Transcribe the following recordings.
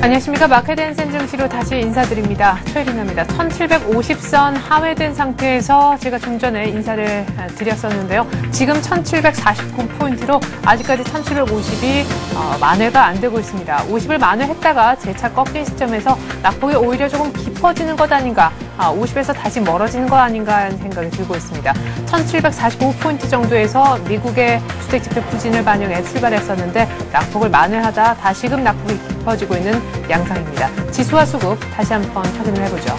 안녕하십니까. 마켓앤센 증시로 다시 인사드립니다. 최혜린입니다. 1750선 하회된 상태에서 제가 좀 전에 인사를 드렸었는데요. 지금 1749포인트로 아직까지 1750이 만회가 안 되고 있습니다. 50을 만회했다가 재차 꺾인 시점에서 낙폭이 오히려 조금 깊어지는 것 아닌가, 50에서 다시 멀어지는 것 아닌가 하는 생각이 들고 있습니다. 1745포인트 정도에서 미국의 주택지표 부진을 반영해 출발했었는데 낙폭을 만회하다 다시금 낙폭이 깊어지고 있는 양상입니다. 지수와 수급 다시 한번 확인을 해보죠.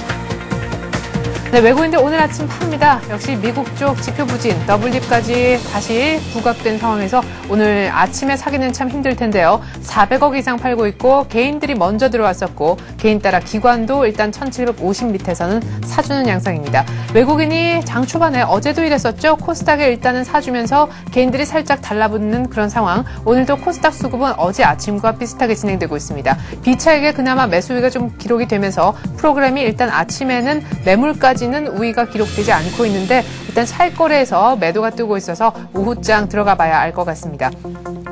네, 외국인들 오늘 아침 팝니다. 역시 미국 쪽 지표 부진, 더블립까지 다시 부각된 상황에서 오늘 아침에 사기는 참 힘들 텐데요. 400억 이상 팔고 있고 개인들이 먼저 들어왔었고 개인 따라 기관도 일단 1750 밑에서는 사주는 양상입니다. 외국인이 장 초반에 어제도 이랬었죠. 코스닥에 일단은 사주면서 개인들이 살짝 달라붙는 그런 상황. 오늘도 코스닥 수급은 어제 아침과 비슷하게 진행되고 있습니다. 비차익에 그나마 매수위가 좀 기록이 되면서 프로그램이 일단 아침에는 매물까지 는 우위가 기록되지 않고 있는데 일단 차익거래에서 매도가 뜨고 있어서 오후장 들어가 봐야 알 것 같습니다.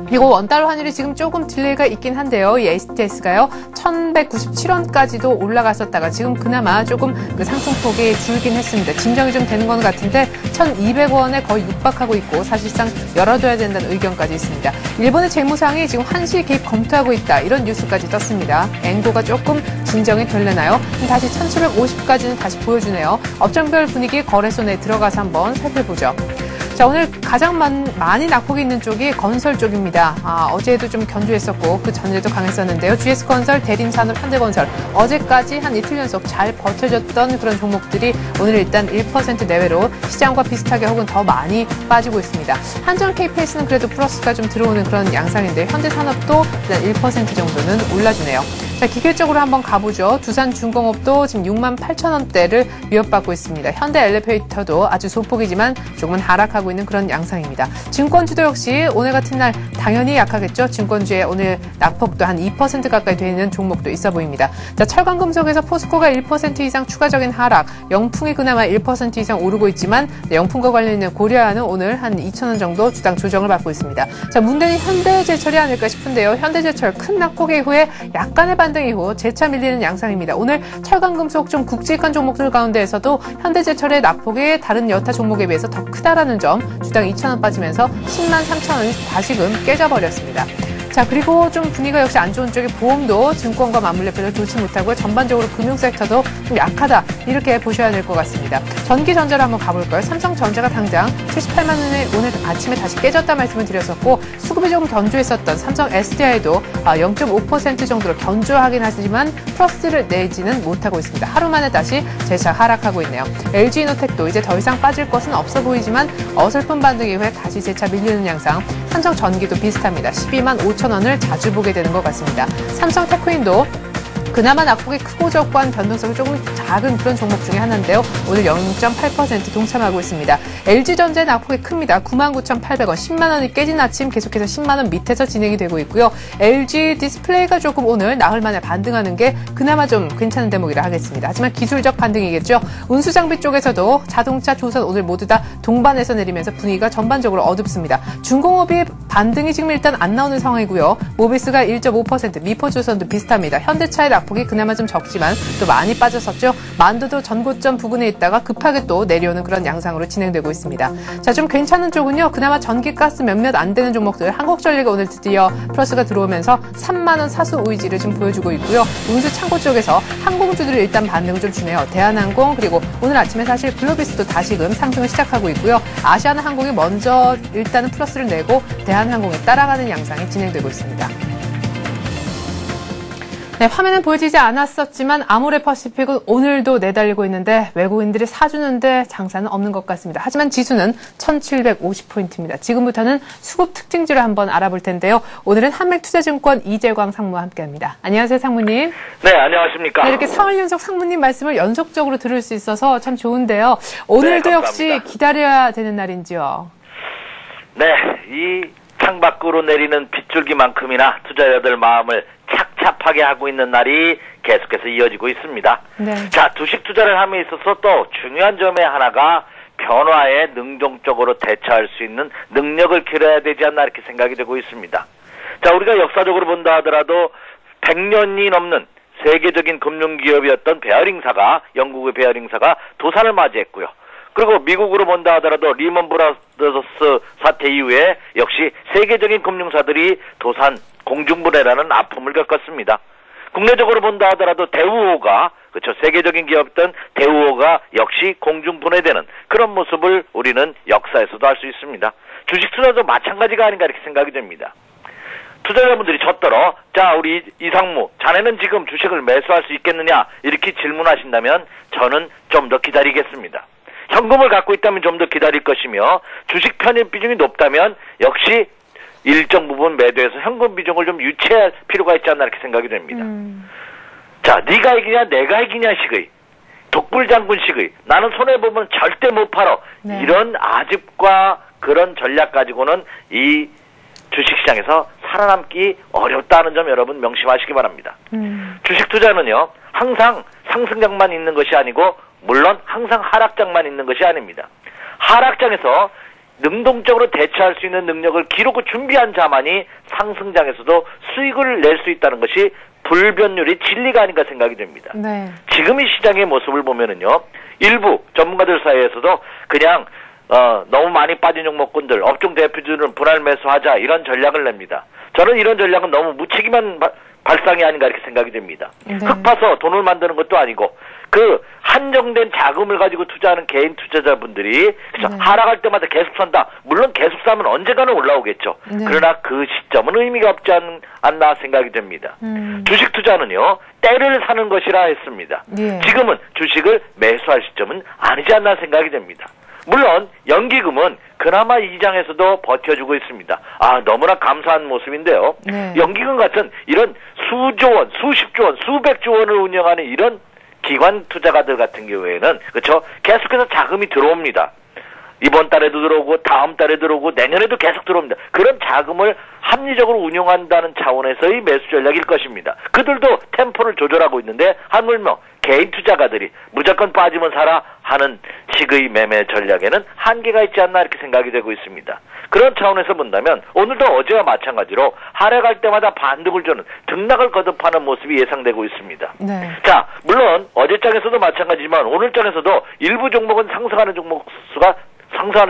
그리고 원달러 환율이 지금 조금 딜레이가 있긴 한데요. 이 HTS가요. 1197원까지도 올라갔었다가 지금 그나마 조금 그 상승폭이 줄긴 했습니다. 진정이 좀 되는 건 같은데 1200원에 거의 육박하고 있고 사실상 열어둬야 된다는 의견까지 있습니다. 일본의 재무상이 지금 환시 개입 검토하고 있다. 이런 뉴스까지 떴습니다. 엔고가 조금 진정이 되려나요? 다시 1750까지는 다시 보여주네요. 업종별 분위기 거래소 내에 들어가서 한번 살펴보죠. 자, 오늘 가장 많이 낙폭이 있는 쪽이 건설 쪽입니다. 어제도 좀 견조했었고 그 전에도 강했었는데요. GS건설, 대림산업, 현대건설 어제까지 한 이틀 연속 잘 버텨줬던 그런 종목들이 오늘 일단 1% 내외로 시장과 비슷하게 혹은 더 많이 빠지고 있습니다. 한전 K페이스는 그래도 플러스가 좀 들어오는 그런 양상인데 현대산업도 일단 1% 정도는 올라주네요. 자, 기계적으로 한번 가보죠. 두산중공업도 지금 68,000원대를 위협받고 있습니다. 현대엘리베이터도 아주 소폭이지만 조금은 하락하고 있는 그런 양상입니다. 증권주도 역시 오늘 같은 날 당연히 약하겠죠. 증권주에 오늘 낙폭도 한 2% 가까이 되는 종목도 있어 보입니다. 자, 철강금속에서 포스코가 1% 이상 추가적인 하락, 영풍이 그나마 1% 이상 오르고 있지만 영풍과 관련 있는 고려아는 오늘 한 2,000원 정도 주당 조정을 받고 있습니다. 자, 문제는 현대제철이 아닐까 싶은데요. 현대제철 큰 낙폭 이후에 약간의 반등 이후 재차 밀리는 양상입니다. 오늘 철강금속 좀 굵직한 종목들 가운데에서도 현대제철의 낙폭이 다른 여타 종목에 비해서 더 크다라는 점, 주당 2,000원 빠지면서 10만 3,000원이 다시금 깨져버렸습니다. 자, 그리고 좀 분위기가 역시 안 좋은 쪽이 보험도 증권과 맞물려 별로 좋지 못하고요. 전반적으로 금융섹터도 좀 약하다. 이렇게 보셔야 될 것 같습니다. 전기전자로 한번 가볼까요? 삼성전자가 당장 78만 원에 오늘 아침에 다시 깨졌다 말씀을 드렸었고 수급이 조금 견조했었던 삼성 SDI도 0.5% 정도로 견조하긴 하지만 플러스를 내지는 못하고 있습니다. 하루 만에 다시 재차 하락하고 있네요. LG이노텍도 이제 더 이상 빠질 것은 없어 보이지만 어설픈 반등 이후에 다시 재차 밀리는 양상. 삼성전기도 비슷합니다. 12만 5,000원을 자주 보게 되는 것 같습니다. 삼성테크인도 그나마 낙폭이 크고 적고한 변동성이 조금 작은 그런 종목 중에 하나인데요. 오늘 0.8% 동참하고 있습니다. LG전자의 낙폭이 큽니다. 99,800원, 10만 원이 깨진 아침 계속해서 10만 원 밑에서 진행이 되고 있고요. LG 디스플레이가 조금 오늘 나흘 만에 반등하는 게 그나마 좀 괜찮은 대목이라 하겠습니다. 하지만 기술적 반등이겠죠. 운수장비 쪽에서도 자동차, 조선 오늘 모두 다 동반해서 내리면서 분위기가 전반적으로 어둡습니다. 중공업이 반등이 지금 일단 안 나오는 상황이고요. 모비스가 1.5%, 미포조선도 비슷합니다. 현대차의 낙폭이 그나마 좀 적지만 또 많이 빠졌었죠. 만두도 전고점 부근에 있다가 급하게 또 내려오는 그런 양상으로 진행되고 있습니다. 자, 좀 괜찮은 쪽은요. 그나마 전기가스 몇몇 안 되는 종목들 한국전력이 오늘 드디어 플러스가 들어오면서 3만 원 사수 의지를 지금 보여주고 있고요. 운수 창고 쪽에서 항공주들이 일단 반등을 좀 주네요. 대한항공 그리고 오늘 아침에 사실 글로비스도 다시금 상승을 시작하고 있고요. 아시아나항공이 먼저 일단은 플러스를 내고 대한항공에 따라가는 양상이 진행되고 있습니다. 네, 화면은 보여지지 않았었지만 아모레퍼시픽은 오늘도 내달리고 있는데 외국인들이 사주는데 장사는 없는 것 같습니다. 하지만 지수는 1750포인트입니다. 지금부터는 수급 특징주를 한번 알아볼 텐데요. 오늘은 한맥투자증권 이재광 상무와 함께합니다. 안녕하세요, 상무님. 네, 안녕하십니까. 네, 이렇게 사흘 연속 상무님 말씀을 연속적으로 들을 수 있어서 참 좋은데요. 오늘도 네, 역시 기다려야 되는 날인지요? 네, 이 창밖으로 내리는 빗줄기만큼이나 투자자들 마음을 착잡하게 하고 있는 날이 계속해서 이어지고 있습니다. 네. 자, 주식 투자를 함에 있어서 또 중요한 점의 하나가 변화에 능동적으로 대처할 수 있는 능력을 기르어야 되지 않나 이렇게 생각이 되고 있습니다. 자, 우리가 역사적으로 본다 하더라도 100년이 넘는 세계적인 금융기업이었던 베어링사가, 영국의 베어링사가 도산을 맞이했고요. 그리고 미국으로 본다 하더라도 리먼 브라더스 사태 이후에 역시 세계적인 금융사들이 도산, 공중분해라는 아픔을 겪었습니다. 국내적으로 본다 하더라도 대우호가, 그렇죠, 세계적인 기업이었던 대우호가 역시 공중분해되는 그런 모습을 우리는 역사에서도 알 수 있습니다. 주식 투자도 마찬가지가 아닌가 이렇게 생각이 됩니다. 투자자분들이 졌더러, 자, 우리 이상무, 자네는 지금 주식을 매수할 수 있겠느냐 이렇게 질문하신다면 저는 좀 더 기다리겠습니다. 현금을 갖고 있다면 좀 더 기다릴 것이며, 주식 편입 비중이 높다면 역시 일정 부분 매도해서 현금 비중을 좀 유치할 필요가 있지 않나 이렇게 생각이 됩니다. 자, 네가 이기냐 내가 이기냐 식의, 독불장군식의, 나는 손해보면 절대 못 팔아, 네. 이런 아집과 그런 전략 가지고는 이 주식시장에서 살아남기 어렵다는 점 여러분 명심하시기 바랍니다. 주식 투자는요, 항상 상승장만 있는 것이 아니고 물론 항상 하락장만 있는 것이 아닙니다. 하락장에서 능동적으로 대처할 수 있는 능력을 기르고 준비한 자만이 상승장에서도 수익을 낼 수 있다는 것이 불변율의 진리가 아닌가 생각이 됩니다. 네. 지금 이 시장의 모습을 보면은요, 일부 전문가들 사이에서도 그냥 너무 많이 빠진 종목군들, 업종 대표주는 분할 매수하자 이런 전략을 냅니다. 저는 이런 전략은 너무 무책임한 발상이 아닌가 이렇게 생각이 됩니다. 네. 흙 파서 돈을 만드는 것도 아니고 그 한정된 자금을 가지고 투자하는 개인 투자자분들이 그렇죠? 네. 하락할 때마다 계속 산다. 물론 계속 사면 언젠가는 올라오겠죠. 네. 그러나 그 시점은 의미가 없지 않나 생각이 됩니다. 주식 투자는요, 때를 사는 것이라 했습니다. 예. 지금은 주식을 매수할 시점은 아니지 않나 생각이 됩니다. 물론 연기금은 그나마 이 장에서도 버텨주고 있습니다. 아, 너무나 감사한 모습인데요. 네. 연기금 같은 이런 수조 원, 수십조 원, 수백조 원을 운영하는 이런 기관 투자가들 같은 경우에는 그렇죠, 계속해서 자금이 들어옵니다. 이번 달에도 들어오고 다음 달에 들어오고 내년에도 계속 들어옵니다. 그런 자금을 합리적으로 운용한다는 차원에서의 매수 전략일 것입니다. 그들도 템포를 조절하고 있는데 하물며 개인 투자가들이 무조건 빠지면 사라 하는 식의 매매 전략에는 한계가 있지 않나 이렇게 생각이 되고 있습니다. 그런 차원에서 본다면 오늘도 어제와 마찬가지로 하락할 때마다 반등을 주는 등락을 거듭하는 모습이 예상되고 있습니다. 네. 자, 물론 어제 장에서도 마찬가지지만 오늘 장에서도 일부 종목은 상승하는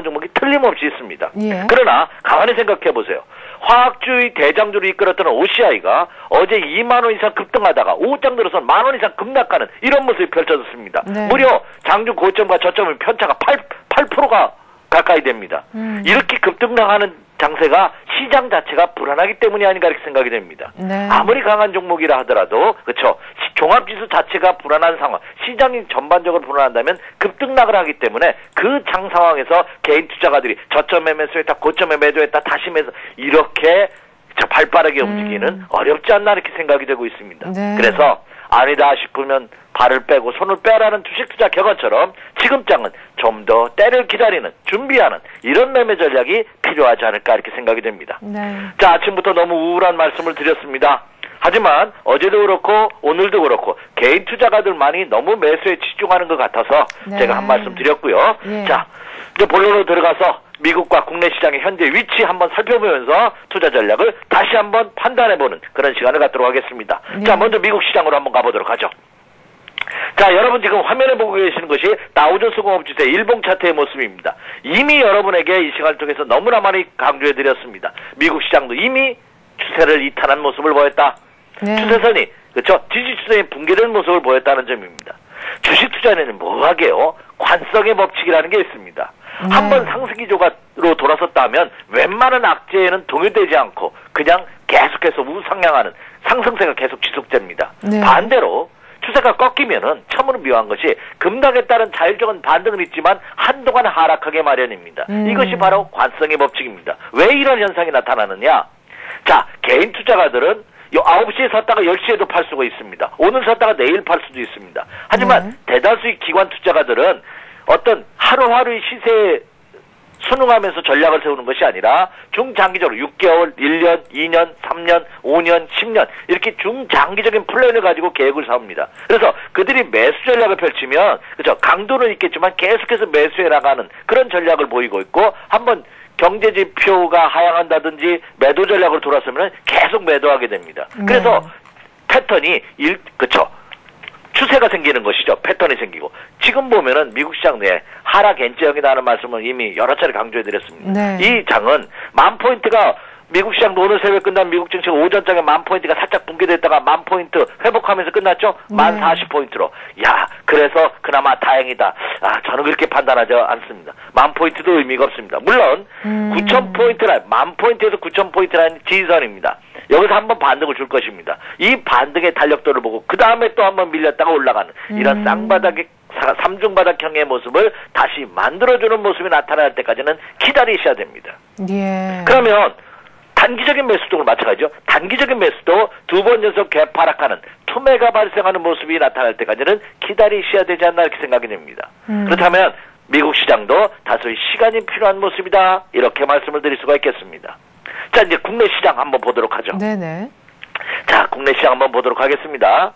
종목이 틀림없이 있습니다. 예. 그러나 가만히 생각해 보세요. 화학주의 대장주를 이끌었던 OCI가 어제 2만 원 이상 급등하다가 오후장 들어서 1만 원 이상 급락하는 이런 모습이 펼쳐졌습니다. 네. 무려 장중 고점과 저점의 편차가 8%가 가까이 됩니다. 이렇게 급등당하는 장세가 시장 자체가 불안하기 때문이 아닌가 이렇게 생각이 됩니다. 네. 아무리 강한 종목이라 하더라도 그렇죠, 종합지수 자체가 불안한 상황, 시장이 전반적으로 불안한다면 급등락을 하기 때문에 그 장 상황에서 개인 투자가들이 저점에 매수했다, 고점에 매도했다, 다시 매수, 이렇게 발빠르게 움직이는 어렵지 않나 이렇게 생각이 되고 있습니다. 네. 그래서 아니다 싶으면 발을 빼고 손을 빼라는 주식 투자 격언처럼 지금 장은 좀 더 때를 기다리는, 준비하는 이런 매매 전략이 필요하지 않을까 이렇게 생각이 됩니다. 네. 자, 아침부터 너무 우울한 말씀을 드렸습니다. 하지만 어제도 그렇고 오늘도 그렇고 개인 투자가들만이 너무 매수에 집중하는 것 같아서 네. 제가 한 말씀 드렸고요. 예. 자, 이제 본론으로 들어가서 미국과 국내 시장의 현재 위치 한번 살펴보면서 투자 전략을 다시 한번 판단해보는 그런 시간을 갖도록 하겠습니다. 네. 자, 먼저 미국 시장으로 한번 가보도록 하죠. 자, 여러분 지금 화면에 보고 계시는 것이 다우존스 공업지수 일봉 차트의 모습입니다. 이미 여러분에게 이 시간을 통해서 너무나 많이 강조해드렸습니다. 미국 시장도 이미 추세를 이탈한 모습을 보였다. 네. 추세선이, 그렇죠, 지지 추세에 붕괴된 모습을 보였다는 점입니다. 주식 투자에는 뭐하게요? 관성의 법칙이라는 게 있습니다. 네. 한번 상승 기조로 돌아섰다면 웬만한 악재에는 동요되지 않고 그냥 계속해서 우상향하는 상승세가 계속 지속됩니다. 네. 반대로 추세가 꺾이면은 참으로 묘한 것이 급락에 따른 자율적인 반등은 있지만 한동안 하락하게 마련입니다. 이것이 바로 관성의 법칙입니다. 왜 이런 현상이 나타나느냐? 자, 개인 투자가들은 9시에 샀다가 10시에도 팔 수가 있습니다. 오늘 샀다가 내일 팔 수도 있습니다. 하지만 대다수의 기관 투자가들은 어떤 하루하루의 시세에 순응하면서 전략을 세우는 것이 아니라 중장기적으로 6개월, 1년, 2년, 3년, 5년, 10년 이렇게 중장기적인 플랜을 가지고 계획을 세웁니다. 그래서 그들이 매수 전략을 펼치면 그렇죠, 강도는 있겠지만 계속해서 매수해 나가는 그런 전략을 보이고 있고, 한번 경제 지표가 하향한다든지 매도 전략으로 돌아서면 계속 매도하게 됩니다. 그래서 패턴이 그쵸. 추세가 생기는 것이죠. 패턴이 생기고. 지금 보면은 미국 시장 내에 하락 엔지형이라는 말씀을 이미 여러 차례 강조해드렸습니다. 네. 이 장은 10,000포인트가 미국 시장도 오늘 새벽에 끝난 미국 증시 오전장에 10,000포인트가 살짝 붕괴됐다가 10,000포인트 회복하면서 끝났죠? 10,040포인트로. 야, 그래서 그나마 다행이다. 아, 저는 그렇게 판단하지 않습니다. 10,000포인트도 의미가 없습니다. 물론 9,000포인트 라인, 10,000포인트에서 9,000포인트 라인 지지선입니다. 여기서 한번 반등을 줄 것입니다. 이 반등의 달력도를 보고 그 다음에 또 한번 밀렸다가 올라가는 이런 쌍바닥의 삼중바닥형의 모습을 다시 만들어주는 모습이 나타날 때까지는 기다리셔야 됩니다. 예. 그러면 단기적인 매수도 마찬가지죠. 단기적인 매수도 두 번 연속 개파락하는 투매가 발생하는 모습이 나타날 때까지는 기다리셔야 되지 않나 이렇게 생각이 됩니다. 그렇다면 미국 시장도 다소의 시간이 필요한 모습이다. 이렇게 말씀을 드릴 수가 있겠습니다. 자, 이제 국내 시장 한번 보도록 하죠. 네네. 자, 국내 시장 한번 보도록 하겠습니다.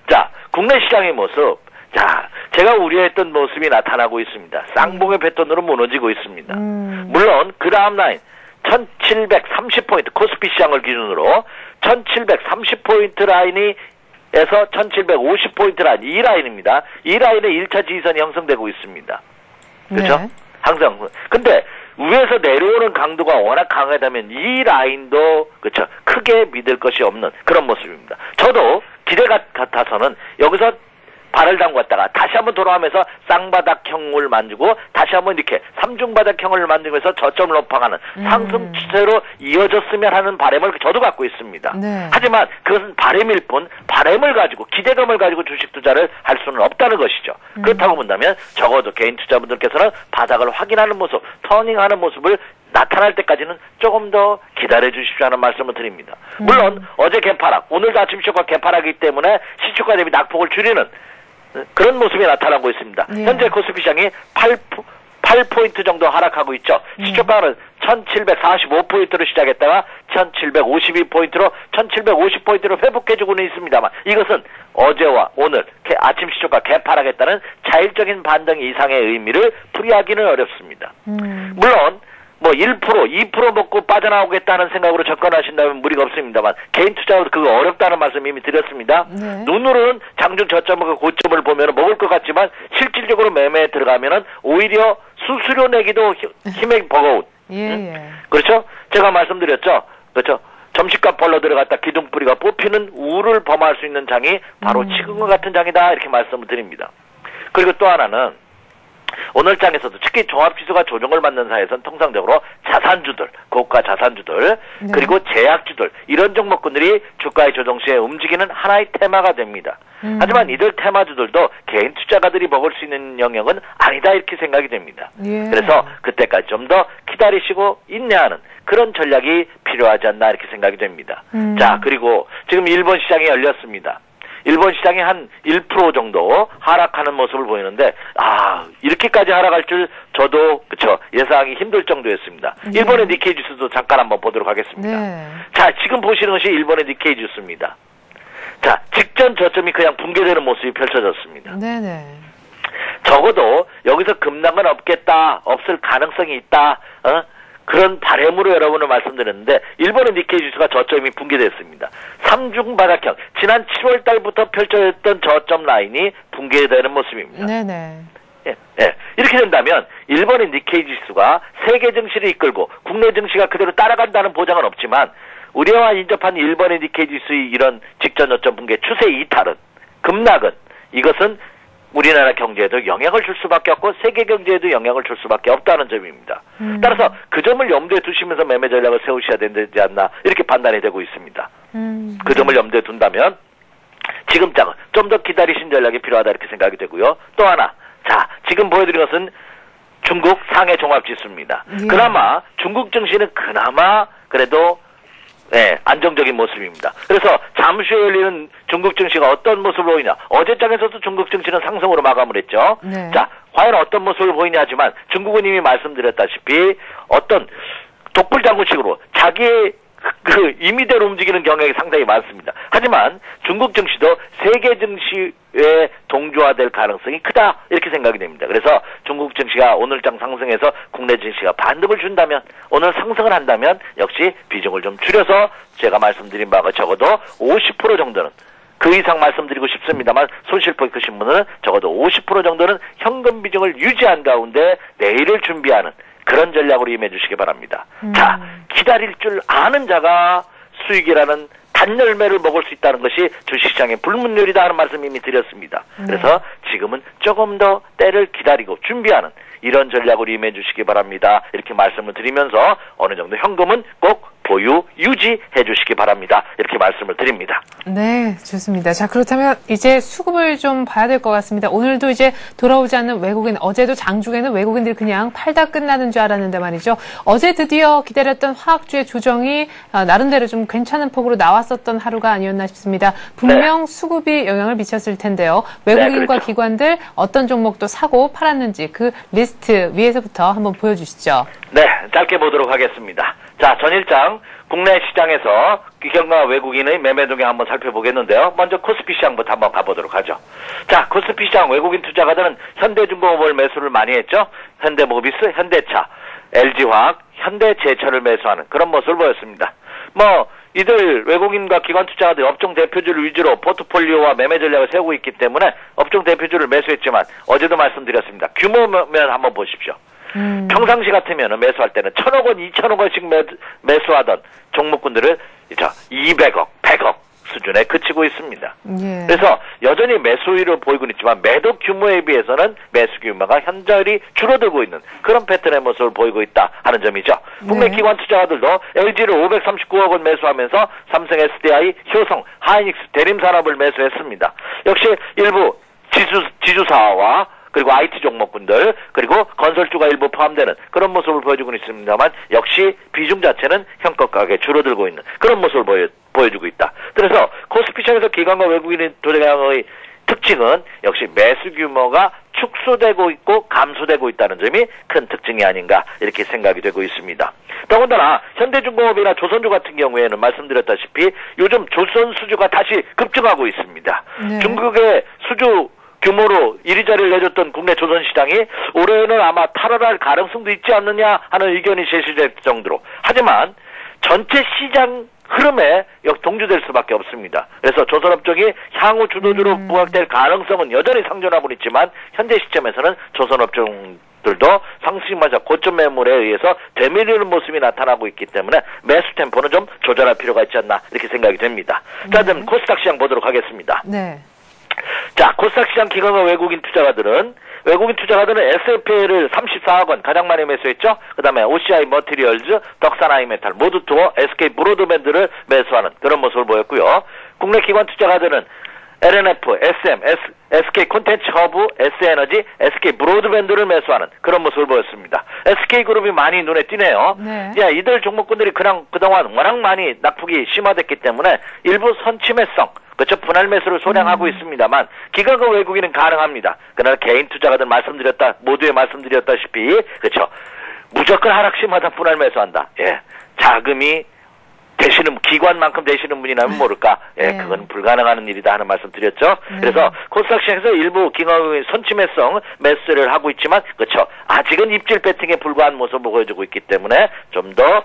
자, 국내 시장의 모습. 자, 제가 우려했던 모습이 나타나고 있습니다. 쌍봉의 패턴으로 무너지고 있습니다. 물론 그 다음 라인 1730포인트 코스피 시장을 기준으로 1730포인트 라인에서 1750포인트 라인 이 라인입니다. 이 라인에 1차 지지선이 형성되고 있습니다. 그렇죠? 네. 항상. 근데 위에서 내려오는 강도가 워낙 강하다면 이 라인도 그렇죠. 크게 믿을 것이 없는 그런 모습입니다. 저도 기대 같아서는 여기서 발을 담갔다가 다시 한번 돌아오면서 쌍바닥형을 만들고 다시 한번 이렇게 삼중바닥형을 만들면서 저점을 높아가는 상승 추세로 이어졌으면 하는 바람을 저도 갖고 있습니다. 네. 하지만 그것은 바람일 뿐 바람을 가지고 기대감을 가지고 주식 투자를 할 수는 없다는 것이죠. 그렇다고 본다면 적어도 개인 투자분들께서는 바닥을 확인하는 모습, 터닝하는 모습을 나타날 때까지는 조금 더 기다려 주십시오 하는 말씀을 드립니다. 물론 어제 개파락, 오늘도 아침 시초가 개파락이기 때문에 시초가 대비 낙폭을 줄이는 그런 모습이 나타나고 있습니다. 예. 현재 코스피 시장이 8포인트 정도 하락하고 있죠. 시초가는 1745포인트로 시작했다가 1752포인트로 1750포인트로 회복해주고는 있습니다만 이것은 어제와 오늘 아침 시초가 개파락했다는 자율적인 반등 이상의 의미를 풀이하기는 어렵습니다. 물론 뭐 1%, 2% 먹고 빠져나오겠다는 생각으로 접근하신다면 무리가 없습니다만 개인 투자로 그거 어렵다는 말씀 이미 드렸습니다. 네. 눈으로는 장중 저점과 고점을 보면 먹을 것 같지만 실질적으로 매매에 들어가면은 오히려 수수료 내기도 힘이 버거운. 예. 그렇죠? 제가 말씀드렸죠. 그렇죠? 점심값 벌러 들어갔다 기둥뿌리가 뽑히는 우를 범할 수 있는 장이 바로 지금과 같은 장이다 이렇게 말씀을 드립니다. 그리고 또 하나는 오늘 장에서도 특히 종합지수가 조정을 받는 사이에서는 통상적으로 자산주들, 고가 자산주들, 네. 그리고 제약주들 이런 종목군들이 주가의 조정 시에 움직이는 하나의 테마가 됩니다. 하지만 이들 테마주들도 개인 투자가들이 먹을 수 있는 영역은 아니다 이렇게 생각이 됩니다. 예. 그래서 그때까지 좀 더 기다리시고 인내하는 그런 전략이 필요하지 않나 이렇게 생각이 됩니다. 자, 그리고 지금 일본 시장이 열렸습니다. 일본 시장이 한 1% 정도 하락하는 모습을 보이는데 이렇게까지 하락할 줄 저도 그쵸 예상하기 힘들 정도였습니다. 네. 일본의 니케이 지수도 잠깐 한번 보도록 하겠습니다. 네. 자, 지금 보시는 것이 일본의 니케이 지수입니다. 자, 직전 저점이 그냥 붕괴되는 모습이 펼쳐졌습니다. 네네. 적어도 여기서 급락은 없겠다, 없을 가능성이 있다, 그런 바람으로 여러분을 말씀드렸는데 일본의 니케이 지수가 저점이 붕괴됐습니다. 삼중바닥형 지난 7월 달부터 펼쳐졌던 저점 라인이 붕괴되는 모습입니다. 네네. 예. 이렇게 된다면 일본의 니케이 지수가 세계 증시를 이끌고 국내 증시가 그대로 따라간다는 보장은 없지만 우리와 인접한 일본의 니케이 지수의 이런 직전 저점 붕괴 추세 이탈은 급락은 이것은 우리나라 경제에도 영향을 줄 수밖에 없고 세계 경제에도 영향을 줄 수밖에 없다는 점입니다. 따라서 그 점을 염두에 두시면서 매매 전략을 세우셔야 되지 않나 이렇게 판단이 되고 있습니다. 그 점을 염두에 둔다면 지금 장은 좀 더 기다리신 전략이 필요하다 이렇게 생각이 되고요. 또 하나, 자 지금 보여드린 것은 중국 상해 종합지수입니다. 예. 그나마 중국 증시는 그나마 그래도 안정적인 모습입니다. 그래서 잠시 후에 열리는 중국 증시가 어떤 모습을 보이냐. 어제 장에서도 중국 증시는 상승으로 마감을 했죠. 네. 자, 과연 어떤 모습을 보이냐 하지만 중국은 이미 말씀드렸다시피 어떤 독불장군식으로 자기의 그 임의대로 움직이는 경향이 상당히 많습니다. 하지만 중국 증시도 세계 증시에 동조화될 가능성이 크다 이렇게 생각이 됩니다. 그래서 중국 증시가 오늘장 상승해서 국내 증시가 반등을 준다면 오늘 상승을 한다면 역시 비중을 좀 줄여서 제가 말씀드린 바가 적어도 50% 정도는 그 이상 말씀드리고 싶습니다만 손실포인트 신문은 적어도 50% 정도는 현금 비중을 유지한 가운데 내일을 준비하는 그런 전략으로 임해 주시기 바랍니다. 자, 기다릴 줄 아는 자가 수익이라는 단열매를 먹을 수 있다는 것이 주식시장의 불문율이다 하는 말씀 이미 드렸습니다. 그래서 지금은 조금 더 때를 기다리고 준비하는 이런 전략으로 임해 주시기 바랍니다. 이렇게 말씀을 드리면서 어느 정도 현금은 꼭 보유, 유지해 주시기 바랍니다. 이렇게 말씀을 드립니다. 네, 좋습니다. 자, 그렇다면 이제 수급을 좀 봐야 될 것 같습니다. 오늘도 이제 돌아오지 않는 외국인, 어제도 장중에는 외국인들이 그냥 팔다 끝나는 줄 알았는데 말이죠. 어제 드디어 기다렸던 화학주의 조정이 나름대로 좀 괜찮은 폭으로 나왔었던 하루가 아니었나 싶습니다. 분명 수급이 영향을 미쳤을 텐데요. 외국인과 그렇죠. 기관들 어떤 종목도 사고 팔았는지 그 리스트 위에서부터 한번 보여주시죠. 네, 짧게 보도록 하겠습니다. 자, 전일장 국내 시장에서 기관과 외국인의 매매 동향 한번 살펴보겠는데요. 먼저 코스피 시장부터 한번 가보도록 하죠. 자, 코스피 시장 외국인 투자가들은 현대중공업을 매수를 많이 했죠. 현대모비스, 현대차, LG화학, 현대제철을 매수하는 그런 모습을 보였습니다. 이들 외국인과 기관 투자가들이 업종 대표주를 위주로 포트폴리오와 매매 전략을 세우고 있기 때문에 업종 대표주를 매수했지만 어제도 말씀드렸습니다. 규모면 한번 보십시오. 평상시 같으면 매수할 때는 1,000억 원, 2,000억 원씩 매수하던 종목군들을 200억, 100억 수준에 그치고 있습니다. 예. 그래서 여전히 매수율을 보이고 있지만 매도 규모에 비해서는 매수 규모가 현저히 줄어들고 있는 그런 패턴의 모습을 보이고 있다 하는 점이죠. 국내 기관 투자가들도 LG를 539억 원 매수하면서 삼성, SDI, 효성, 하이닉스, 대림산업을 매수했습니다. 역시 일부 지주사와 그리고 IT 종목군들, 그리고 건설주가 일부 포함되는 그런 모습을 보여주고 있습니다만 역시 비중 자체는 현격하게 줄어들고 있는 그런 모습을 보여주고 있다. 그래서 코스피 시장에서 기관과 외국인 도량의 특징은 역시 매수 규모가 축소되고 있고 감소되고 있다는 점이 큰 특징이 아닌가 이렇게 생각이 되고 있습니다. 더군다나 현대중공업이나 조선주 같은 경우에는 말씀드렸다시피 요즘 조선 수주가 다시 급증하고 있습니다. 네. 중국의 수주 규모로 이리저리를 내줬던 국내 조선시장이 올해는 아마 탈환할 가능성도 있지 않느냐 하는 의견이 제시될 정도로 하지만 전체 시장 흐름에 동조될 수밖에 없습니다. 그래서 조선업종이 향후 주도주로 부각될 가능성은 여전히 상존하고 있지만 현재 시점에서는 조선업종들도 상승마저 고점 매물에 의해서 되밀리는 모습이 나타나고 있기 때문에 매수 템포는 좀 조절할 필요가 있지 않나 이렇게 생각이 됩니다. 자, 그럼 코스닥 시장 보도록 하겠습니다. 네. 자, 코스닥 시장 기관과 외국인 투자가들은 SFL을 34억 원 가장 많이 매수했죠. 그 다음에 OCI 머티리얼즈, 덕산 아이메탈, 모두 투어, SK 브로드밴드를 매수하는 그런 모습을 보였고요. 국내 기관 투자가들은 LNF, SM, SK 콘텐츠 허브, S에너지, SK 브로드밴드를 매수하는 그런 모습을 보였습니다. SK그룹이 많이 눈에 띄네요. 네. 야, 이들 종목군들이 그동안 워낙 많이 낙폭이 심화됐기 때문에 일부 선침해성, 그렇죠. 분할 매수를 소량하고 있습니다만 기관과 외국인은 가능합니다. 그러나 개인 투자가들 모두에 말씀드렸다시피 그렇죠. 무조건 하락 시마다 분할 매수한다. 예, 자금이 되시는 기관만큼 되시는 분이라면 모를까. 예, 네. 그건 불가능한 일이다 하는 말씀 드렸죠. 네. 그래서 코스닥 시장에서 일부 기관의 선침해성 매수를 하고 있지만 그렇죠. 아직은 입질 배팅에 불과한 모습을 보여주고 있기 때문에 좀 더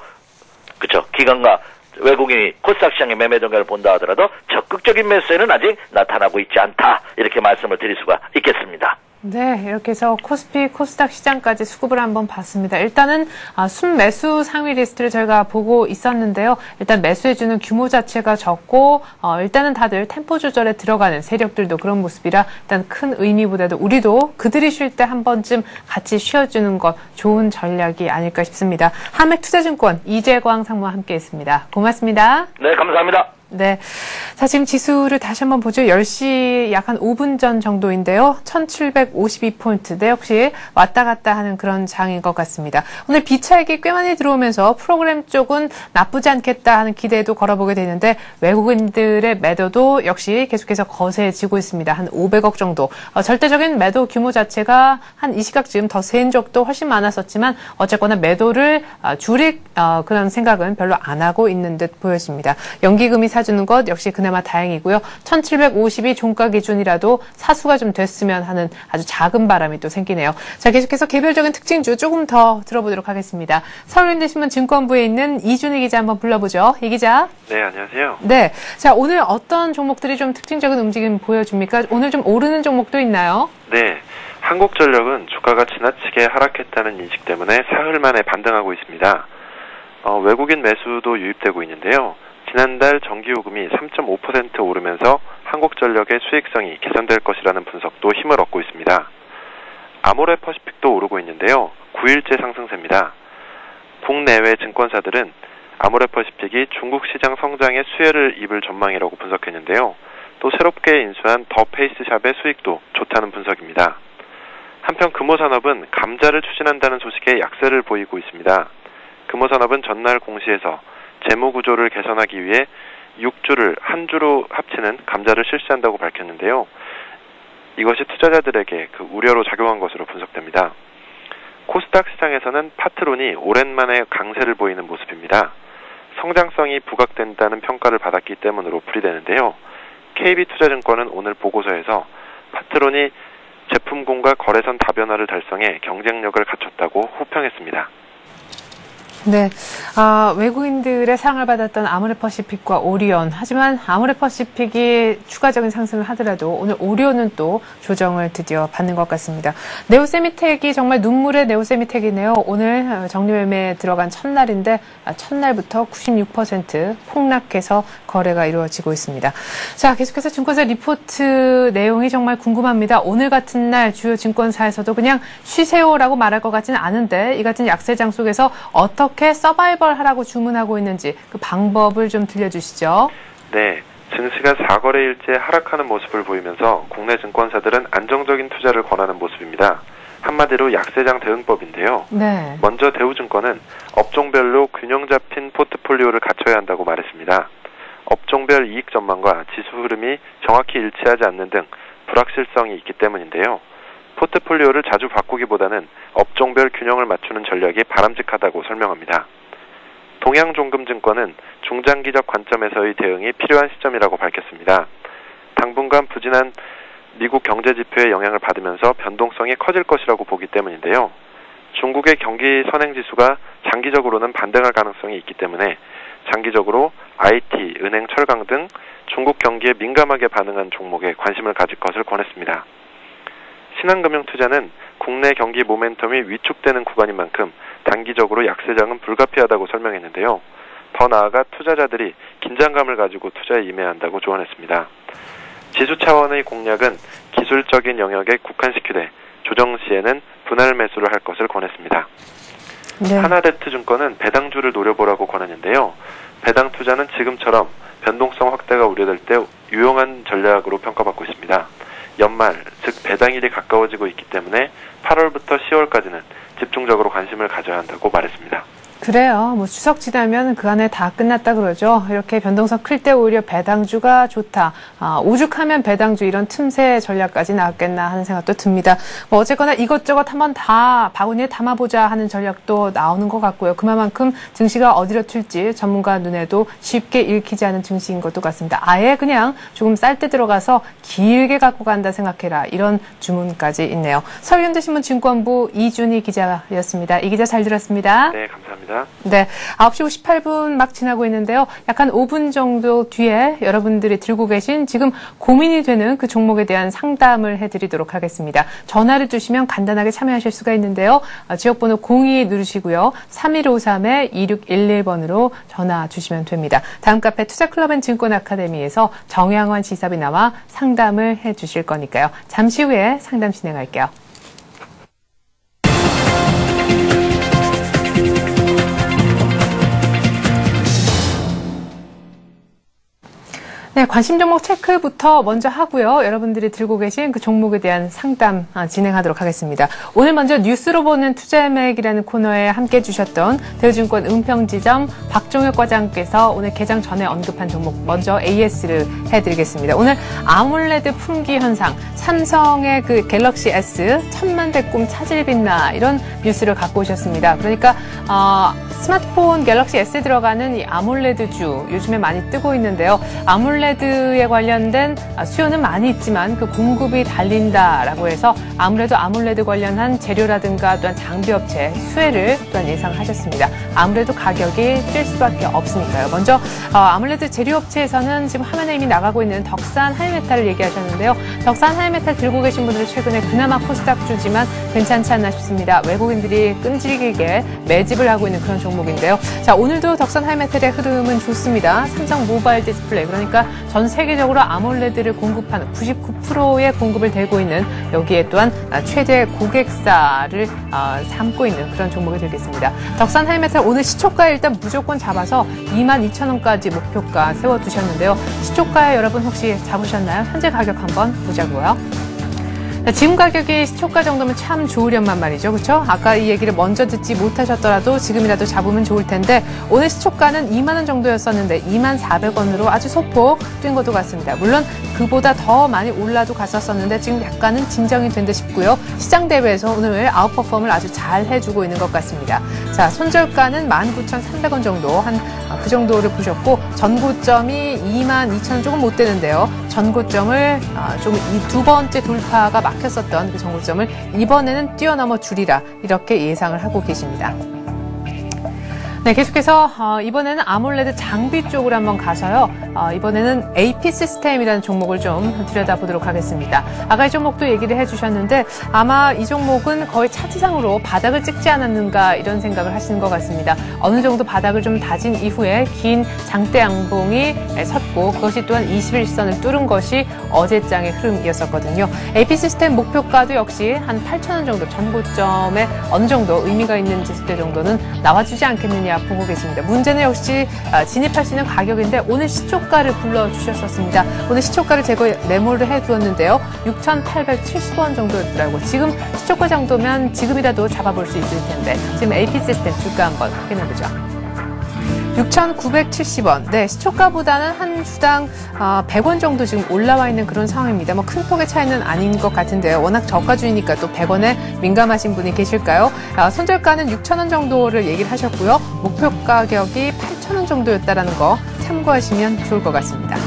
그렇죠. 기관과 외국인이 코스닥 시장의 매매 동향을 본다 하더라도 적극적인 매수에는 아직 나타나고 있지 않다. 이렇게 말씀을 드릴 수가 있겠습니다. 네, 이렇게 해서 코스피, 코스닥 시장까지 수급을 한번 봤습니다. 일단은 순매수 상위 리스트를 저희가 보고 있었는데요. 일단 매수해주는 규모 자체가 적고 일단은 다들 템포 조절에 들어가는 세력들도 그런 모습이라 일단 큰 의미보다도 우리도 그들이 쉴 때 한 번쯤 같이 쉬어주는 것 좋은 전략이 아닐까 싶습니다. 한맥투자증권 이재광 상무와 함께했습니다. 고맙습니다. 네, 감사합니다. 네. 자, 지금 지수를 다시 한번 보죠. 10시 약 한 5분 전 정도인데요. 1752포인트. 네, 역시 왔다 갔다 하는 그런 장인 것 같습니다. 오늘 비차익이 꽤 많이 들어오면서 프로그램 쪽은 나쁘지 않겠다 하는 기대도 걸어보게 되는데 외국인들의 매도도 역시 계속해서 거세지고 있습니다. 한 500억 정도. 절대적인 매도 규모 자체가 한 이 시각쯤 더 센 적도 훨씬 많았었지만 어쨌거나 매도를 줄일 그런 생각은 별로 안 하고 있는 듯 보여집니다. 연기금이 사주는 것 역시 그나마 다행이고요. 1750이 종가 기준이라도 사수가 좀 됐으면 하는 아주 작은 바람이 또 생기네요. 자, 계속해서 개별적인 특징주 조금 더 들어보도록 하겠습니다. 서울인대신문 증권부에 있는 이준희 기자 한번 불러보죠. 이 기자. 네, 안녕하세요. 네. 자, 오늘 어떤 종목들이 좀 특징적인 움직임 보여줍니까? 오늘 좀 오르는 종목도 있나요? 네. 한국전력은 주가가 지나치게 하락했다는 인식 때문에 사흘 만에 반등하고 있습니다. 외국인 매수도 유입되고 있는데요. 지난달 전기요금이 3.5% 오르면서 한국전력의 수익성이 개선될 것이라는 분석도 힘을 얻고 있습니다. 아모레퍼시픽도 오르고 있는데요. 9일째 상승세입니다. 국내외 증권사들은 아모레퍼시픽이 중국 시장 성장에 수혜를 입을 전망이라고 분석했는데요. 또 새롭게 인수한 더 페이스샵의 수익도 좋다는 분석입니다. 한편 금호산업은 감자를 추진한다는 소식에 약세를 보이고 있습니다. 금호산업은 전날 공시에서 재무구조를 개선하기 위해 6주를 한 주로 합치는 감자를 실시한다고 밝혔는데요. 이것이 투자자들에게 그 우려로 작용한 것으로 분석됩니다. 코스닥 시장에서는 파트론이 오랜만에 강세를 보이는 모습입니다. 성장성이 부각된다는 평가를 받았기 때문으로 풀이되는데요. KB투자증권은 오늘 보고서에서 파트론이 제품군과 거래선 다변화를 달성해 경쟁력을 갖췄다고 호평했습니다. 네, 외국인들의 사랑을 받았던 아모레퍼시픽과 오리온. 하지만 아모레퍼시픽이 추가적인 상승을 하더라도 오늘 오리온은 또 조정을 드디어 받는 것 같습니다. 네오세미텍이 정말 눈물의 네오세미텍이네요. 오늘 정리매매에 들어간 첫날인데 첫날부터 96% 폭락해서 거래가 이루어지고 있습니다. 자, 계속해서 증권사 리포트 내용이 정말 궁금합니다. 오늘 같은 날 주요 증권사에서도 그냥 쉬세요라고 말할 것 같지는 않은데 이 같은 약세장 속에서 어떻게 서바이벌 하라고 주문하고 있는지 그 방법을 좀 들려주시죠. 네, 증시가 4거래일째 하락하는 모습을 보이면서 국내 증권사들은 안정적인 투자를 권하는 모습입니다. 한마디로 약세장 대응법인데요. 네. 먼저 대우증권은 업종별로 균형 잡힌 포트폴리오를 갖춰야 한다고 말했습니다. 업종별 이익 전망과 지수 흐름이 정확히 일치하지 않는 등 불확실성이 있기 때문인데요. 포트폴리오를 자주 바꾸기보다는 업종별 균형을 맞추는 전략이 바람직하다고 설명합니다. 동양종금증권은 중장기적 관점에서의 대응이 필요한 시점이라고 밝혔습니다. 당분간 부진한 미국 경제지표의 영향을 받으면서 변동성이 커질 것이라고 보기 때문인데요. 중국의 경기 선행지수가 장기적으로는 반등할 가능성이 있기 때문에 장기적으로 IT, 은행, 철강 등 중국 경기에 민감하게 반응한 종목에 관심을 가질 것을 권했습니다. 신한금융투자는 국내 경기 모멘텀이 위축되는 구간인 만큼 단기적으로 약세장은 불가피하다고 설명했는데요. 더 나아가 투자자들이 긴장감을 가지고 투자에 임해야 한다고 조언했습니다. 지수 차원의 공략은 기술적인 영역에 국한시키되 조정 시에는 분할 매수를 할 것을 권했습니다. 네. 하나대투증권은 배당주를 노려보라고 권했는데요. 배당 투자는 지금처럼 변동성 확대가 우려될 때 유용한 전략으로 평가받고 있습니다. 연말, 즉 배당일이 가까워지고 있기 때문에 8월부터 10월까지는 집중적으로 관심을 가져야 한다고 말했습니다. 그래요. 뭐 추석 지나면 그 안에 다 끝났다 그러죠. 이렇게 변동성 클 때 오히려 배당주가 좋다. 오죽하면 배당주 이런 틈새 전략까지 나왔겠나 하는 생각도 듭니다. 뭐 어쨌거나 이것저것 한번 다 바구니에 담아보자 하는 전략도 나오는 것 같고요. 그만큼 증시가 어디로 튈지 전문가 눈에도 쉽게 읽히지 않은 증시인 것도 같습니다. 아예 그냥 조금 쌀 때 들어가서 길게 갖고 간다 생각해라. 이런 주문까지 있네요. 서울현대신문 증권부 이준희 기자였습니다. 이 기자 잘 들었습니다. 네, 감사합니다. 네, 9시 58분 막 지나고 있는데요. 약간 5분 정도 뒤에 여러분들이 들고 계신 지금 고민이 되는 그 종목에 대한 상담을 해드리도록 하겠습니다. 전화를 주시면 간단하게 참여하실 수가 있는데요. 지역번호 02 누르시고요. 3153-2611번으로 전화 주시면 됩니다. 다음 카페 투자클럽앤증권아카데미에서 정양환 지사비 나와 상담을 해주실 거니까요. 잠시 후에 상담 진행할게요. 네, 네, 관심 종목 체크부터 먼저 하고요. 여러분들이 들고 계신 그 종목에 대한 상담 진행하도록 하겠습니다. 오늘 먼저 뉴스로 보는 투자매매이라는 코너에 함께해 주셨던 대우증권 은평지점 박종혁 과장께서 오늘 개장 전에 언급한 종목 먼저 AS를 해드리겠습니다. 오늘 아몰레드 품귀 현상, 삼성의 그 갤럭시 S 천만 대 꿈 차질빛나 이런 뉴스를 갖고 오셨습니다. 그러니까 스마트폰 갤럭시 S에 들어가는 이 아몰레드주 요즘에 많이 뜨고 있는데요. 아몰레드에 관련된 수요는 많이 있지만 그 공급이 달린다라고 해서 아무래도 아몰레드 관련한 재료라든가 또한 장비업체 수혜를 또한 예상하셨습니다. 아무래도 가격이 뛸 수밖에 없으니까요. 먼저 아몰레드 재료업체에서는 지금 화면에 이미 나가고 있는 덕산 하이메탈을 얘기하셨는데요. 덕산 하이메탈 들고 계신 분들은 최근에 그나마 코스닥주지만 괜찮지 않나 싶습니다. 외국인들이 끈질기게 매집을 하고 있는 그런 종목인데요. 자, 오늘도 덕산 하이메탈의 흐름은 좋습니다. 삼성 모바일 디스플레이, 그러니까 전 세계적으로 아몰레드를 공급하는 99%의 공급을 대고 있는 여기에 또한 최대 고객사를 삼고 있는 그런 종목이 되겠습니다. 덕산 하이메탈 오늘 시초가에 일단 무조건 잡아서 22,000원까지 목표가 세워두셨는데요. 시초가에 여러분 혹시 잡으셨나요? 현재 가격 한번 보자고요. 지금 가격이 시초가 정도면 참 좋으련만 말이죠. 그렇죠? 아까 이 얘기를 먼저 듣지 못하셨더라도 지금이라도 잡으면 좋을 텐데 오늘 시초가는 2만 원 정도였었는데 24,400원으로 아주 소폭 뛴 것도 같습니다. 물론 그보다 더 많이 올라도 갔었었는데 지금 약간은 진정이 된 듯 싶고요. 시장 대비해서 오늘 아웃퍼폼을 아주 잘 해주고 있는 것 같습니다. 자, 손절가는 19,300원 정도 그 정도를 보셨고 전고점이 22,000원 조금 못 되는데요. 전고점을 좀 이 두 번째 돌파가 막혔었던 그 전고점을 이번에는 뛰어넘어 주리라 이렇게 예상을 하고 계십니다. 네, 계속해서 이번에는 아몰레드 장비 쪽으로 한번 가서요. 이번에는 AP 시스템이라는 종목을 좀 들여다보도록 하겠습니다. 아까 이 종목도 얘기를 해주셨는데 아마 이 종목은 거의 차트상으로 바닥을 찍지 않았는가 이런 생각을 하시는 것 같습니다. 어느 정도 바닥을 좀 다진 이후에 긴 장대 양봉이 섰고 그것이 또한 21선을 뚫은 것이 어제장의 흐름이었었거든요. AP 시스템 목표가도 역시 한 8,000원 정도 전고점에 어느 정도 의미가 있는 지수대 정도는 나와주지 않겠느냐 보고 계십니다. 문제는 역시 진입할 수 있는 가격인데 오늘 시초가를 불러주셨었습니다. 오늘 시초가를 제가 메모를 해두었는데요. 6,870원 정도였더라고요. 지금 시초가 정도면 지금이라도 잡아볼 수 있을 텐데 지금 AP 시스템 주가 한번 확인해보죠. 6,970원. 네, 시초가보다는 한 주당 100원 정도 지금 올라와 있는 그런 상황입니다. 뭐 큰 폭의 차이는 아닌 것 같은데요. 워낙 저가주의니까 또 100원에 민감하신 분이 계실까요? 손절가는 6,000원 정도를 얘기를 하셨고요. 목표 가격이 8,000원 정도였다라는 거 참고하시면 좋을 것 같습니다.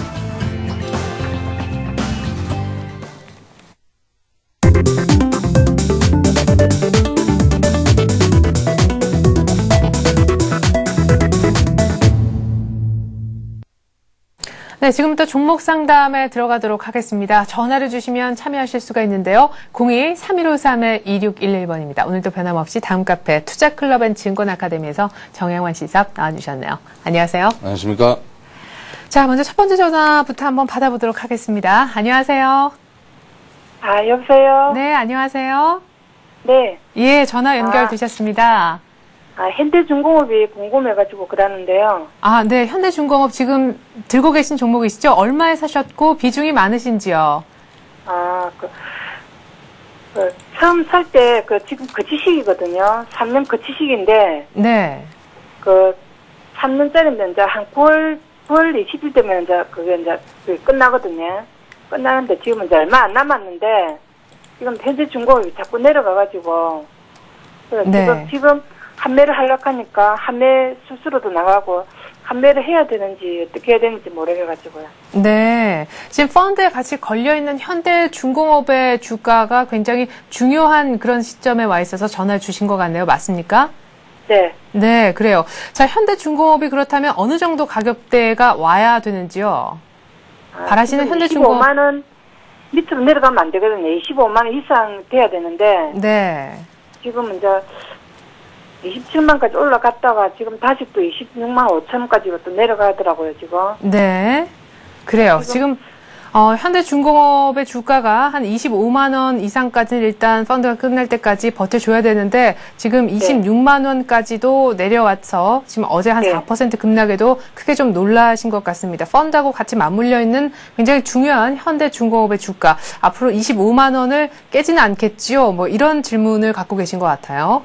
네, 지금부터 종목 상담에 들어가도록 하겠습니다. 전화를 주시면 참여하실 수가 있는데요. 02-3153-2611번입니다. 오늘도 변함없이 다음 카페 투자클럽 & 증권아카데미에서 정영환 씨섭 나와주셨네요. 안녕하세요. 안녕하십니까. 자, 먼저 첫 번째 전화부터 한번 받아보도록 하겠습니다. 안녕하세요. 아, 여보세요? 네, 안녕하세요. 네. 예, 전화 연결되셨습니다. 현대중공업이 궁금해가지고 그러는데요. 아, 네. 현대중공업 지금 들고 계신 종목이시죠? 얼마에 사셨고 비중이 많으신지요? 처음 살 때 지금 거치식이거든요. 3년 거치식인데. 네. 3년짜리인데 이제 한 9월 20일 되면 이제 그게 이제 끝나거든요. 끝나는데 지금 이제 얼마 안 남았는데 지금 현대중공업이 자꾸 내려가가지고. 네. 지금 판매를 하려고 하니까 판매 수수료도 나가고 판매를 해야 되는지 어떻게 해야 되는지 모르겠어가지고요. 네. 지금 펀드에 같이 걸려있는 현대중공업의 주가가 굉장히 중요한 그런 시점에 와 있어서 전화를 주신 것 같네요. 맞습니까? 네. 네, 그래요. 자, 현대중공업이 그렇다면 어느 정도 가격대가 와야 되는지요? 바라시는 현대중공업. 25만 원 밑으로 내려가면 안 되거든요. 25만 원 이상 돼야 되는데. 네. 지금 이제 27만까지 올라갔다가 지금 다시 또 26만 5천원까지 또 내려가더라고요, 지금. 네. 그래요. 지금 현대중공업의 주가가 한 25만 원 이상까지는 일단 펀드가 끝날 때까지 버텨줘야 되는데 지금 26만 원까지도 내려와서 지금 어제 한 4% 급락에도 크게 좀 놀라신 것 같습니다. 펀드하고 같이 맞물려 있는 굉장히 중요한 현대중공업의 주가 앞으로 25만 원을 깨지는 않겠지요? 뭐 이런 질문을 갖고 계신 것 같아요.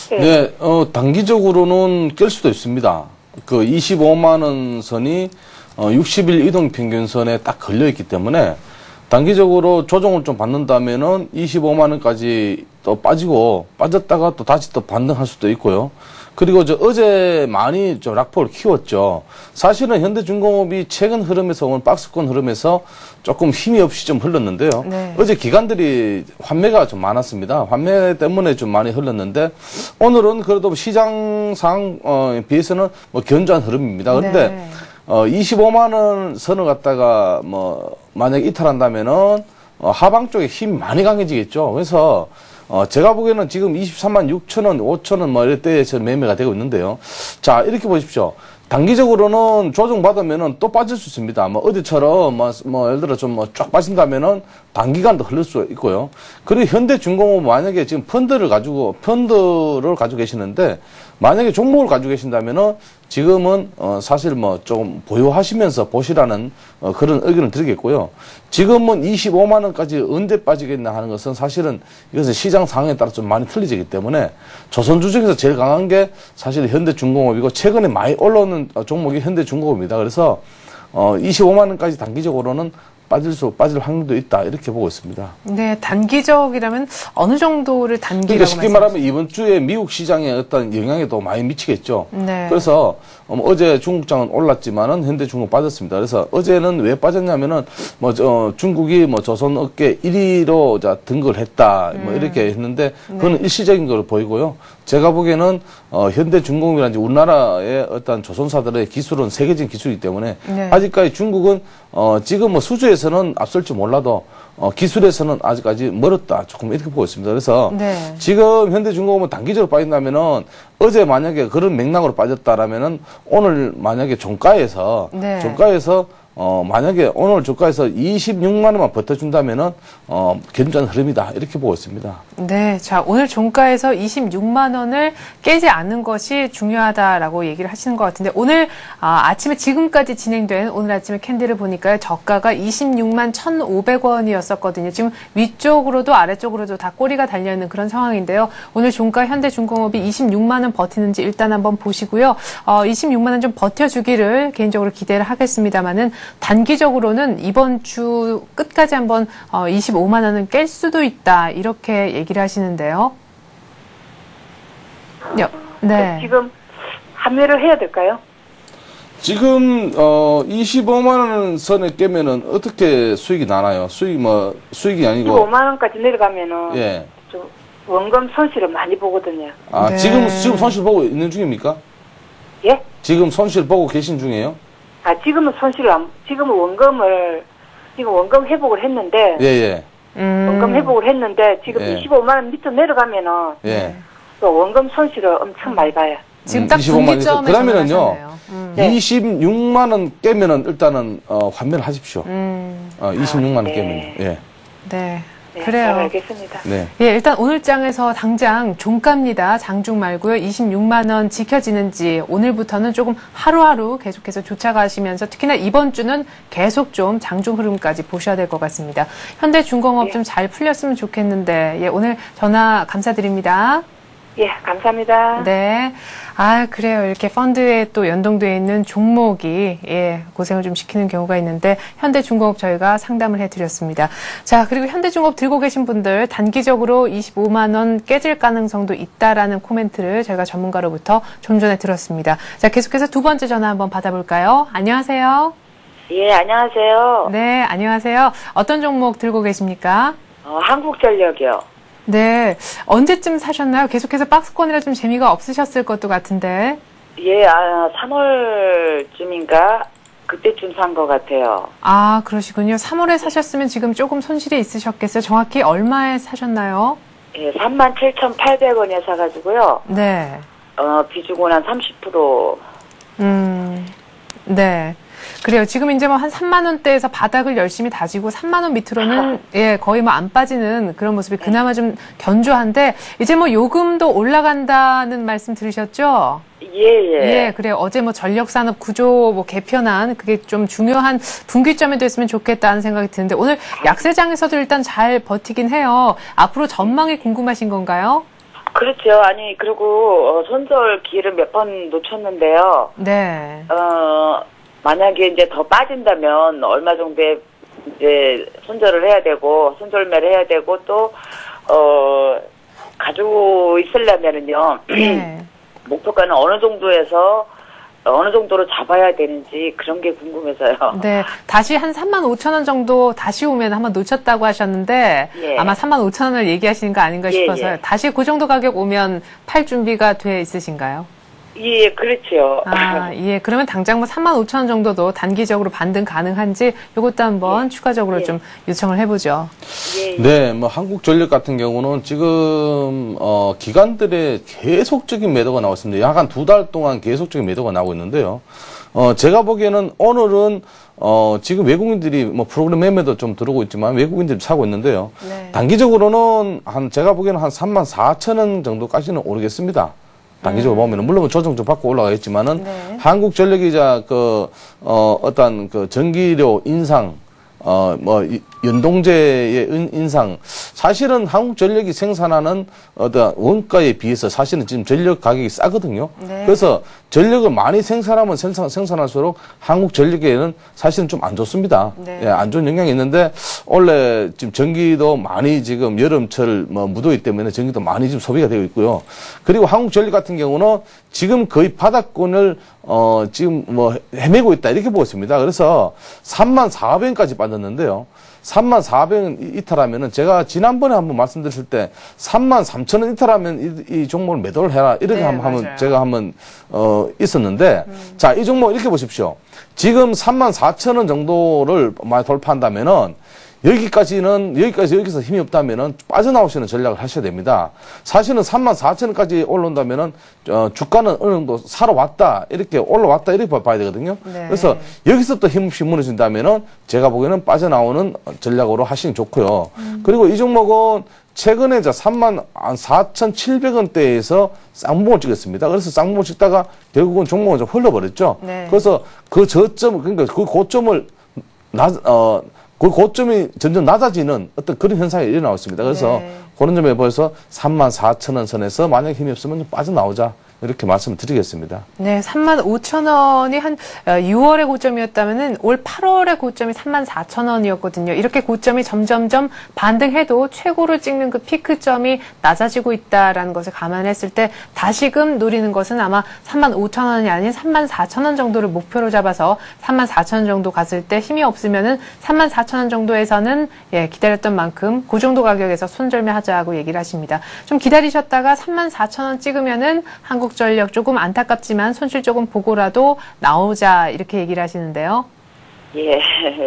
네, 단기적으로는 깰 수도 있습니다. 그 25만 원 선이 60일 이동 평균선에 딱 걸려 있기 때문에 단기적으로 조정을 좀 받는다면은 25만 원까지 또 빠졌다가 또 다시 또 반등할 수도 있고요. 그리고 어제 많이 락폭을 키웠죠. 사실은 현대중공업이 최근 흐름에서 오늘 박스권 흐름에서 조금 힘이 없이 좀 흘렀는데요. 네. 어제 기관들이 환매가 좀 많았습니다. 환매 때문에 좀 많이 흘렀는데 오늘은 그래도 시장 상황에 비해서는 뭐 견조한 흐름입니다. 그런데 네. 25만 원 선을 갖다가 만약에 이탈한다면은 하방 쪽에 힘이 많이 강해지겠죠. 그래서 제가 보기에는 지금 23만 6천 원, 5천 원 이럴 때에서 매매가 되고 있는데요. 자, 이렇게 보십시오. 단기적으로는 조정받으면은 또 빠질 수 있습니다. 어디처럼 예를 들어 좀 쫙 빠진다면은 단기간도 흐를 수 있고요. 그리고 현대중공업 만약에 지금 펀드를 가지고 계시는데 만약에 종목을 가지고 계신다면은 지금은 사실 조금 보유하시면서 보시라는 그런 의견을 드리겠고요. 지금은 25만 원까지 언제 빠지겠나 하는 것은 사실은 이것은 시장 상황에 따라 좀 많이 틀리지기 때문에 조선주 중에서 제일 강한 게 사실 현대중공업이고 최근에 많이 올라오는 종목이 현대중공업입니다. 그래서 25만 원까지 단기적으로는 빠질 확률도 있다 이렇게 보고 있습니다. 네, 단기적이라면 어느 정도를 단기라고 그러니까 쉽게 말하면 이번 주에 미국 시장에 어떤 영향이 더 많이 미치겠죠. 네. 그래서 어제 중국장은 올랐지만은 현대중공업 빠졌습니다. 그래서 어제는 왜 빠졌냐면은 중국이 조선 업계 1위로 등극을 했다 이렇게 했는데 그거는 일시적인 걸로 보이고요. 제가 보기에는 현대중공업이라든지 우리나라의 어떤 조선사들의 기술은 세계적인 기술이기 때문에 아직까지 중국은 지금 수주에서는 앞설지 몰라도 기술에서는 아직까지 멀었다. 조금 이렇게 보고 있습니다. 그래서 지금 현대중공업은 단기적으로 빠진다면은 어제 만약에 그런 맥락으로 빠졌다라면은 오늘 만약에 종가에서 만약에 오늘 주가에서 26만 원만 버텨준다면은 견조한 흐름이다 이렇게 보고 있습니다. 네, 자 오늘 종가에서 26만 원을 깨지 않는 것이 중요하다라고 얘기를 하시는 것 같은데 오늘 아침에 지금까지 진행된 오늘 아침에 캔들을 보니까요 저가가 26만 1,500원이었었거든요. 지금 위쪽으로도 아래쪽으로도 다 꼬리가 달려 있는 그런 상황인데요. 오늘 종가 현대중공업이 26만 원 버티는지 일단 한번 보시고요. 26만 원 좀 버텨주기를 개인적으로 기대를 하겠습니다만은. 단기적으로는 이번 주 끝까지 한번 25만 원은 깰 수도 있다 이렇게 얘기를 하시는데요. 네. 지금 판매를 해야 될까요? 지금 25만 원 선에 깨면은 어떻게 수익이 나나요? 수익이 아니고 25만 원까지 내려가면은 좀 원금 손실을 많이 보거든요. 네. 지금 손실 보고 있는 중입니까? 예? 지금 손실 보고 계신 중이에요? 지금은 지금은 원금 회복을 했는데. 원금 회복을 했는데, 지금 25만 원 밑으로 내려가면은. 또 원금 손실을 엄청 많이 봐요. 지금 딱 분기점에 그러면은요, 26만 원 깨면은 일단은, 환매를 하십시오. 26만 원 깨면요. 네. 네, 그래요. 잘 알겠습니다. 네. 예, 일단 오늘 장에서 당장 종가입니다. 장중 말고요. 26만 원 지켜지는지 오늘부터는 조금 하루하루 계속해서 쫓아가시면서 특히나 이번 주는 계속 좀 장중 흐름까지 보셔야 될 것 같습니다. 현대중공업 좀 잘 풀렸으면 좋겠는데 오늘 전화 감사드립니다. 예, 감사합니다. 네. 그래요. 이렇게 펀드에 또 연동되어 있는 종목이, 고생을 좀 시키는 경우가 있는데, 현대중공업 저희가 상담을 해드렸습니다. 자, 그리고 현대중공업 들고 계신 분들, 단기적으로 25만원 깨질 가능성도 있다라는 코멘트를 저희가 전문가로부터 좀 전에 들었습니다. 자, 계속해서 두 번째 전화 한번 받아볼까요? 안녕하세요. 예, 안녕하세요. 네, 안녕하세요. 어떤 종목 들고 계십니까? 한국전력이요. 네. 언제쯤 사셨나요? 계속해서 박스권이라 좀 재미가 없으셨을 것도 같은데. 예, 3월쯤인가? 그때쯤 산 것 같아요. 그러시군요. 3월에 사셨으면 지금 조금 손실이 있으셨겠어요. 정확히 얼마에 사셨나요? 예, 37,800원에 사가지고요. 네. 비중은 한 30%. 네. 그래요. 지금 이제 뭐 한 3만 원대에서 바닥을 열심히 다지고 3만 원 밑으로는 예, 거의 뭐 안 빠지는 그런 모습이 그나마 좀 견조한데 이제 뭐 요금도 올라간다는 말씀 들으셨죠? 예, 그래요. 어제 뭐 전력산업 구조 뭐 개편안 그게 좀 중요한 분기점이 됐으면 좋겠다는 생각이 드는데 오늘 약세장에서도 일단 잘 버티긴 해요. 앞으로 전망이 궁금하신 건가요? 그렇죠. 아니, 그리고, 손절 기회를 몇 번 놓쳤는데요. 네. 만약에 이제 더 빠진다면 얼마 정도의 이제 손절을 해야 되고, 손절매를 해야 되고, 또, 가지고 있으려면은요. 네. 목표가는 어느 정도에서 어느 정도로 잡아야 되는지 그런 게 궁금해서요. 네. 다시 한 3만 5천 원 정도 다시 오면 한번 놓쳤다고 하셨는데 예. 아마 3만 5천 원을 얘기하시는 거 아닌가 싶어서요. 예. 다시 그 정도 가격 오면 팔 준비가 돼 있으신가요? 예, 그렇죠. 아, 예. 그러면 당장 뭐 3만 5천 원 정도도 단기적으로 반등 가능한지 이것도 한번 추가적으로 좀 요청을 해보죠. 네, 뭐 한국전력 같은 경우는 지금 기관들의 계속적인 매도가 나오고 있습니다. 약 한 2달 동안 계속적인 매도가 나오고 있는데요. 제가 보기에는 오늘은 지금 외국인들이 뭐 프로그램 매매도 좀 들어오고 있지만 외국인들이 사고 있는데요. 네. 단기적으로는 제가 보기에는 한 3만 4천 원 정도까지는 오르겠습니다. 단기적으로 보면은, 물론 조정 좀 받고 올라가겠지만은, 네. 한국전력이자 어떤 전기료 인상, 연동제의 인상, 사실은 한국전력이 생산하는 어떤 원가에 비해서 사실은 지금 전력 가격이 싸거든요. 네. 그래서 전력을 많이 생산하면 생산할수록 한국전력에는 사실은 좀 안 좋습니다. 네. 예, 안 좋은 영향이 있는데, 원래 지금 전기도 많이 지금 여름철 무더위 때문에 전기도 많이 지금 소비가 되고 있고요. 그리고 한국전력 같은 경우는 지금 거의 바닥권을 지금 헤매고 있다 이렇게 보고 있습니다. 그래서 3만 400원까지 빠졌는데요. 3만 400원 이탈하면은 제가 지난번에 한번 말씀드렸을 때 3만 3천원 이탈하면 이 종목을 매도를 해라 이렇게 네, 한번 제가 한번 있었는데 자, 이 종목 이렇게 보십시오. 지금 3만 4천원 정도를 많이 돌파한다면은 여기서 힘이 없다면은 빠져나오시는 전략을 하셔야 됩니다. 사실은 3만 4천원까지 올라온다면은, 주가는 어느 정도 사러 왔다, 이렇게 올라왔다, 이렇게 봐야 되거든요. 네. 그래서 여기서부터 힘없이 무너진다면은 제가 보기에는 빠져나오는 전략으로 하시는 좋고요. 그리고 이 종목은 최근에 3만 4,700원대에서 쌍봉을 찍었습니다. 그래서 쌍봉을 찍다가 결국은 종목은 좀 흘러버렸죠. 네. 그래서 그러니까 그 고점을 그 고점이 점점 낮아지는 어떤 그런 현상이 일어나고 있습니다. 그래서 그런 점에 보여서 3만 4천원 선에서 만약 힘이 없으면 좀 빠져나오자. 이렇게 말씀을 드리겠습니다. 네, 3만 5천 원이 한 6월의 고점이었다면은 올 8월의 고점이 3만 4천 원이었거든요. 이렇게 고점이 점점점 반등해도 최고를 찍는 그 피크점이 낮아지고 있다라는 것을 감안했을 때 다시금 노리는 것은 아마 3만 5천 원이 아닌 3만 4천 원 정도를 목표로 잡아서 3만 4천 원 정도 갔을 때 힘이 없으면은 3만 4천 원 정도에서는 기다렸던 만큼 그 정도 가격에서 손절매 하자고 얘기를 하십니다. 좀 기다리셨다가 3만 4천 원 찍으면은 한국전력 조금 안타깝지만 손실 조금 보고라도 나오자 이렇게 얘기를 하시는데요. 예,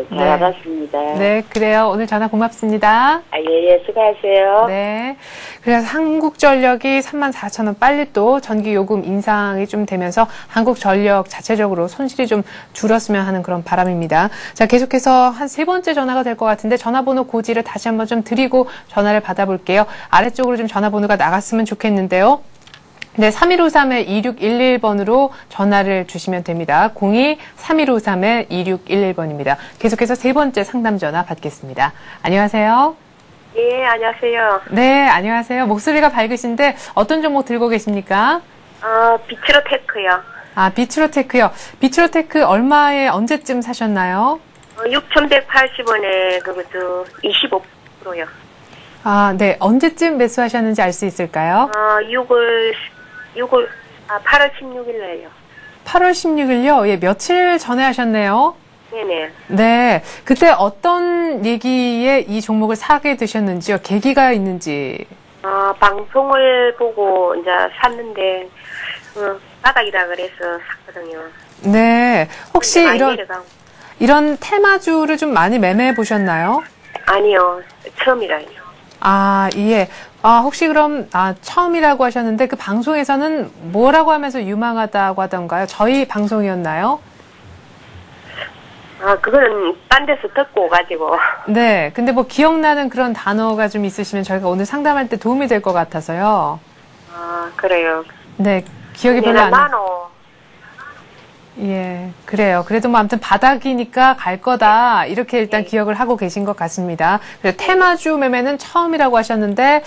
잘 알았습니다. 네, 그래요. 오늘 전화 고맙습니다. 예, 수고하세요. 네. 그래서 한국전력이 3만 4천 원 빨리 또 전기요금 인상이 좀 되면서 한국전력 자체적으로 손실이 좀 줄었으면 하는 그런 바람입니다. 자, 계속해서 한 3번째 전화가 될 것 같은데 전화번호 고지를 다시 한번 좀 드리고 전화를 받아볼게요. 아래쪽으로 좀 전화번호가 나갔으면 좋겠는데요. 네, 3153-2611번으로 전화를 주시면 됩니다. 02-3153-2611번입니다. 계속해서 3번째 상담 전화 받겠습니다. 안녕하세요. 예, 안녕하세요. 네, 안녕하세요. 목소리가 밝으신데 어떤 종목 들고 계십니까? 비트로테크요. 아, 비트로테크요. 비트로테크 얼마에 언제쯤 사셨나요? 6,180원에 그것도 25%요. 아, 네. 언제쯤 매수하셨는지 알 수 있을까요? 8월 16일 날요. 8월 16일요? 예, 며칠 전에 하셨네요. 네네. 네. 그때 어떤 얘기에 이 종목을 사게 되셨는지요? 계기가 있는지. 방송을 보고 이제 샀는데, 바닥이라 그래서 샀거든요. 네. 혹시 내려가고. 이런 테마주를 좀 많이 매매해 보셨나요? 아니요. 처음이라요. 아, 예. 혹시 그럼, 처음이라고 하셨는데 그 방송에서는 뭐라고 하면서 유망하다고 하던가요? 저희 방송이었나요? 그거는 딴 데서 듣고 오가지고. 네. 근데 뭐 기억나는 그런 단어가 좀 있으시면 저희가 오늘 상담할 때 도움이 될 것 같아서요. 그래요. 네. 기억이 별로 안 나. 나노. 예, 그래요. 그래도 뭐 아무튼 바닥이니까 갈 거다. 이렇게 일단 기억을 하고 계신 것 같습니다. 그래서 테마주 매매는 처음이라고 하셨는데,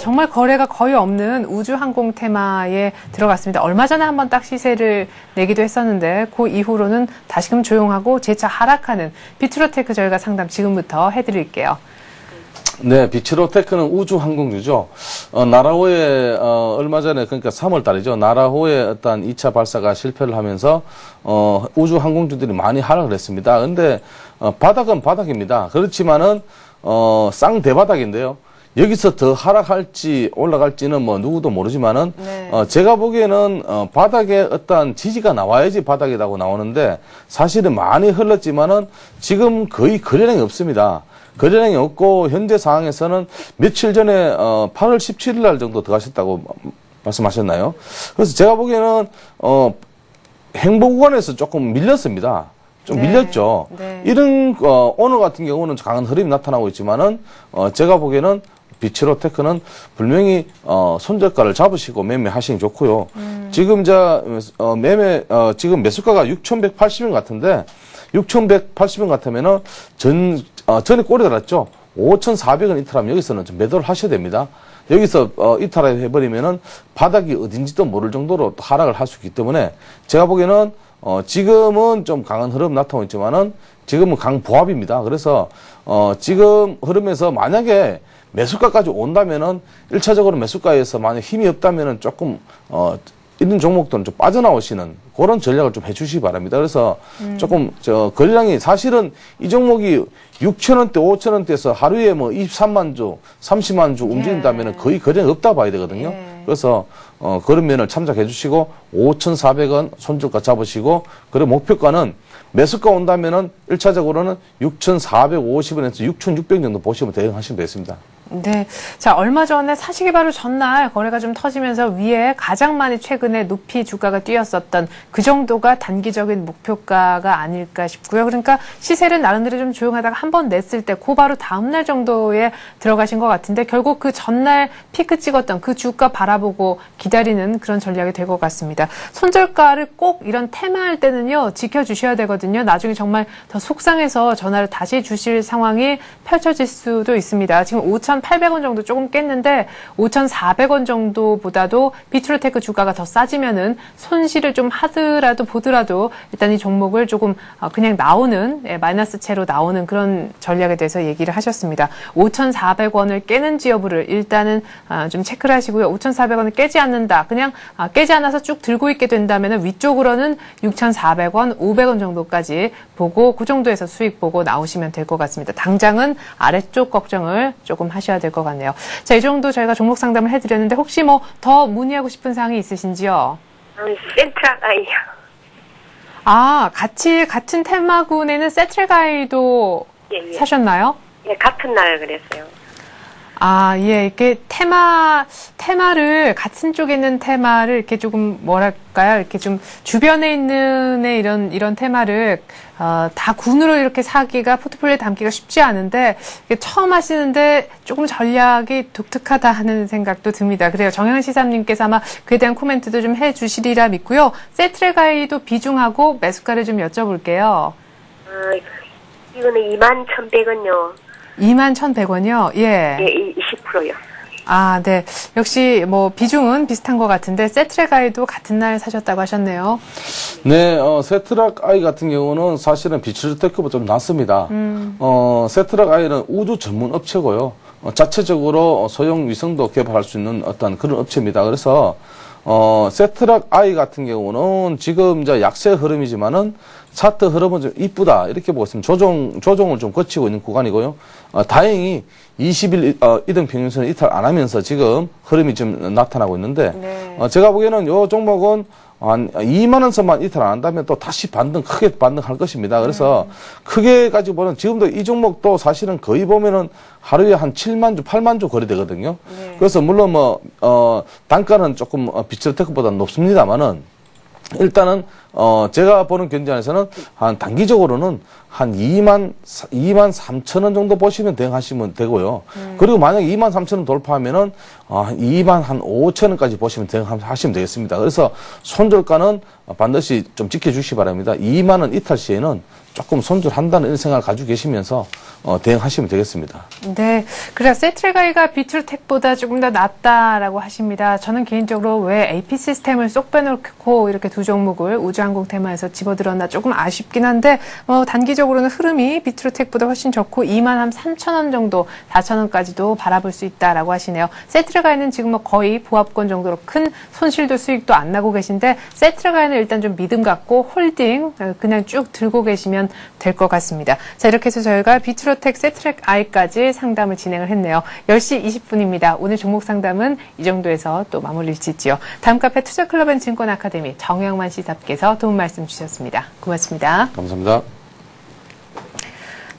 정말 거래가 거의 없는 우주항공 테마에 들어갔습니다. 얼마 전에 한번 딱 시세를 내기도 했었는데, 그 이후로는 다시금 조용하고 재차 하락하는 비트로테크 저희가 상담 지금부터 해드릴게요. 네, 비츠로테크는 우주항공주죠. 나라호에, 얼마 전에, 그러니까 3월 달이죠. 나라호에 어떤 2차 발사가 실패를 하면서, 우주항공주들이 많이 하락을 했습니다. 근데, 바닥은 바닥입니다. 그렇지만은, 쌍대바닥인데요. 여기서 더 하락할지 올라갈지는 뭐 누구도 모르지만은, 네. 제가 보기에는, 바닥에 어떤 지지가 나와야지 바닥이라고 나오는데, 사실은 많이 흘렀지만은, 지금 거의 거래량이 없습니다. 거래량이 없고 현재 상황에서는 며칠 전에 8월 17일 날 정도 들어가셨다고 말씀하셨나요? 그래서 제가 보기에는 행보구간에서 조금 밀렸습니다. 좀 네. 밀렸죠. 네. 이런 오늘 같은 경우는 강한 흐름이 나타나고 있지만은 제가 보기에는 비츠로테크는 분명히 손절가를 잡으시고 매매하시는 게 좋고요. 지금 지금 매수가가 6,180원 같은데 6,180원 같으면은 전에 꼬리 달았죠. 5,400원 이탈하면 여기서는 좀 매도를 하셔야 됩니다. 여기서 이탈을 해버리면은 바닥이 어딘지도 모를 정도로 하락을 할 수 있기 때문에 제가 보기에는 지금은 좀 강한 흐름 나타나고 있지만은 지금은 강보합입니다. 그래서 지금 흐름에서 만약에 매수가까지 온다면은 1차적으로 매수가에서 만약 힘이 없다면은 조금 이런 종목들은 좀 빠져나오시는 그런 전략을 좀 해주시기 바랍니다. 그래서 조금 거래량이 사실은 이 종목이 6,000원대, 5,000원대에서 하루에 뭐 23만 주, 30만 주 움직인다면 거의 거래량이 없다 봐야 되거든요. 그래서 그런 면을 참작해 주시고 5,400원 손절가 잡으시고 그리고 목표가는 매수가 온다면은 1차적으로는 6,450원에서 6,600원 정도 보시면 대응하시면 되겠습니다. 네. 자, 얼마 전에 사시기 바로 전날 거래가 좀 터지면서 위에 가장 많이 최근에 높이 주가가 뛰었었던 그 정도가 단기적인 목표가가 아닐까 싶고요. 그러니까 시세는 나름대로 좀 조용하다가 한번 냈을 때 그 바로 다음날 정도에 들어가신 것 같은데 결국 그 전날 피크 찍었던 그 주가 바라보고 기다리는 그런 전략이 될 것 같습니다. 손절가를 꼭 이런 테마할 때는요, 지켜주셔야 되거든요. 나중에 정말 더 속상해서 전화를 다시 주실 상황이 펼쳐질 수도 있습니다. 지금 5,800원 정도 조금 깼는데 5,400원 정도보다도 비트로테크 주가가 더 싸지면은 손실을 좀 하더라도 보더라도 일단 이 종목을 조금 그냥 나오는 마이너스 채로 나오는 그런 전략에 대해서 얘기를 하셨습니다. 5,400원을 깨는지 여부를 일단은 좀 체크를 하시고요. 5,400원을 깨지 않는다. 그냥 깨지 않아서 쭉 들고 있게 된다면은 위쪽으로는 6,400원, 500원 정도까지 보고 그 정도에서 수익 보고 나오시면 될 것 같습니다. 당장은 아래쪽 걱정을 조금 하셔야 될 것 같네요. 자, 이 정도 저희가 종목 상담을 해드렸는데 혹시 뭐 더 문의하고 싶은 사항이 있으신지요? 센트라가이요. 같은 테마군에는 세트라가이도 예. 사셨나요? 예, 같은 날 그랬어요. 예, 이렇게 테마를, 같은 쪽에 있는 테마를 이렇게 조금, 뭐랄까요, 이렇게 좀 주변에 있는 이런 테마를, 다 군으로 이렇게 사기가, 포트폴리오에 담기가 쉽지 않은데, 처음 하시는데 조금 전략이 독특하다 하는 생각도 듭니다. 그래요. 정영한 시사님께서 아마 그에 대한 코멘트도 좀 해주시리라 믿고요. 세트레가이도 비중하고 매수가를 좀 여쭤볼게요. 이거는 21,100원요. 21,100원이요? 예. 예, 20%요. 네. 역시 뭐 비중은 비슷한 것 같은데 세트랙아이도 같은 날 사셨다고 하셨네요. 네, 세트랙아이 같은 경우는 사실은 비츠로테크보다 좀 낫습니다. 세트랙아이는 우주 전문 업체고요. 자체적으로 소형 위성도 개발할 수 있는 어떤 그런 업체입니다. 그래서 세트랙아이 같은 경우는 지금 이제 약세 흐름이지만은 차트 흐름은 좀 이쁘다 이렇게 보고 있습니다. 조정을 좀 거치고 있는 구간이고요. 다행히 20일 이등 평균선을 이탈 안 하면서 지금 흐름이 좀 나타나고 있는데 네. 제가 보기에는 이 종목은 한 2만 원 선만 이탈 안 한다면 또 다시 크게 반등할 것입니다. 그래서 크게 가지고 보면 지금도 이 종목도 사실은 거의 보면은 하루에 한 7만 주, 8만 주 거래되거든요. 네. 그래서 물론 단가는 조금 비츠로테크보다 높습니다만은 일단은 제가 보는 견제안에서는 한 단기적으로는 한 2만 3천 원 정도 보시면 대응하시면 되고요. 그리고 만약에 2만 3천 원 돌파하면은 2만 한 5천 원까지 보시면 대응하시면 되겠습니다. 그래서 손절가는 반드시 좀 지켜주시기 바랍니다. 2만 원 이탈 시에는 조금 손절한다는 이런 생각을 가지고 계시면서 대응하시면 되겠습니다. 네, 그래서 세트레가이가 비트로텍보다 조금 더 낫다라고 하십니다. 저는 개인적으로 왜 AP 시스템을 쏙 빼놓고 이렇게 두 종목을 우주항공 테마에서 집어들었나 조금 아쉽긴 한데 단기적으로는 흐름이 비트로텍보다 훨씬 좋고 2만 한 3천 원 정도, 4천 원까지도 바라볼 수 있다라고 하시네요. 세트레가이는 지금 거의 보합권 정도로 큰 손실도 수익도 안 나고 계신데 세트레가이는 일단 좀 믿음 갖고 홀딩 그냥 쭉 들고 계시면 될 것 같습니다. 자, 이렇게 해서 저희가 비트로텍 세트레가이까지 상담을 진행을 했네요. 10시 20분입니다. 오늘 종목 상담은 이 정도에서 또 마무리를 짓지요. 다음 카페 투자클럽 앤 증권 아카데미 정영만 시사께서 도움 말씀 주셨습니다. 고맙습니다. 감사합니다.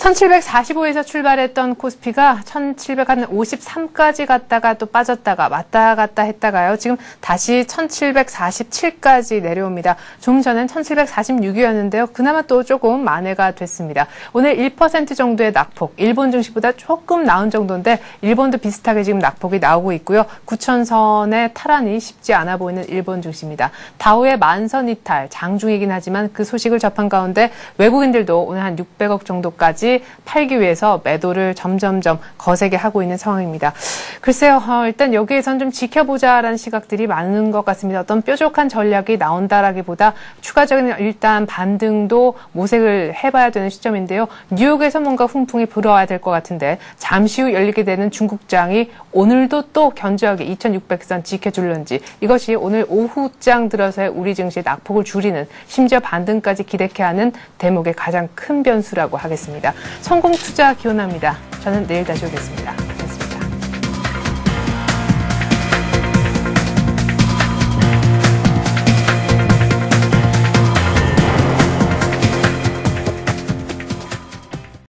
1745에서 출발했던 코스피가 1753까지 갔다가 또 빠졌다가 왔다 갔다 했다가요. 지금 다시 1747까지 내려옵니다. 좀 전엔 1746이었는데요. 그나마 또 조금 만회가 됐습니다. 오늘 1% 정도의 낙폭, 일본 증시보다 조금 나은 정도인데 일본도 비슷하게 지금 낙폭이 나오고 있고요. 9,000선의 탈환이 쉽지 않아 보이는 일본 증시입니다. 다우의 만선 이탈, 장중이긴 하지만 그 소식을 접한 가운데 외국인들도 오늘 한 600억 정도까지 팔기 위해서 매도를 점점점 거세게 하고 있는 상황입니다. 글쎄요, 일단 여기에선 좀 지켜보자라는 시각들이 많은 것 같습니다. 어떤 뾰족한 전략이 나온다라기보다 추가적인 일단 반등도 모색을 해봐야 되는 시점인데요. 뉴욕에서 뭔가 훈풍이 불어와야 될 것 같은데 잠시 후 열리게 되는 중국장이 오늘도 또 견조하게 2600선 지켜줄런지 이것이 오늘 오후장 들어서의 우리 증시의 낙폭을 줄이는 심지어 반등까지 기대케 하는 대목의 가장 큰 변수라고 하겠습니다. 성공 투자 기원합니다. 저는 내일 다시 오겠습니다.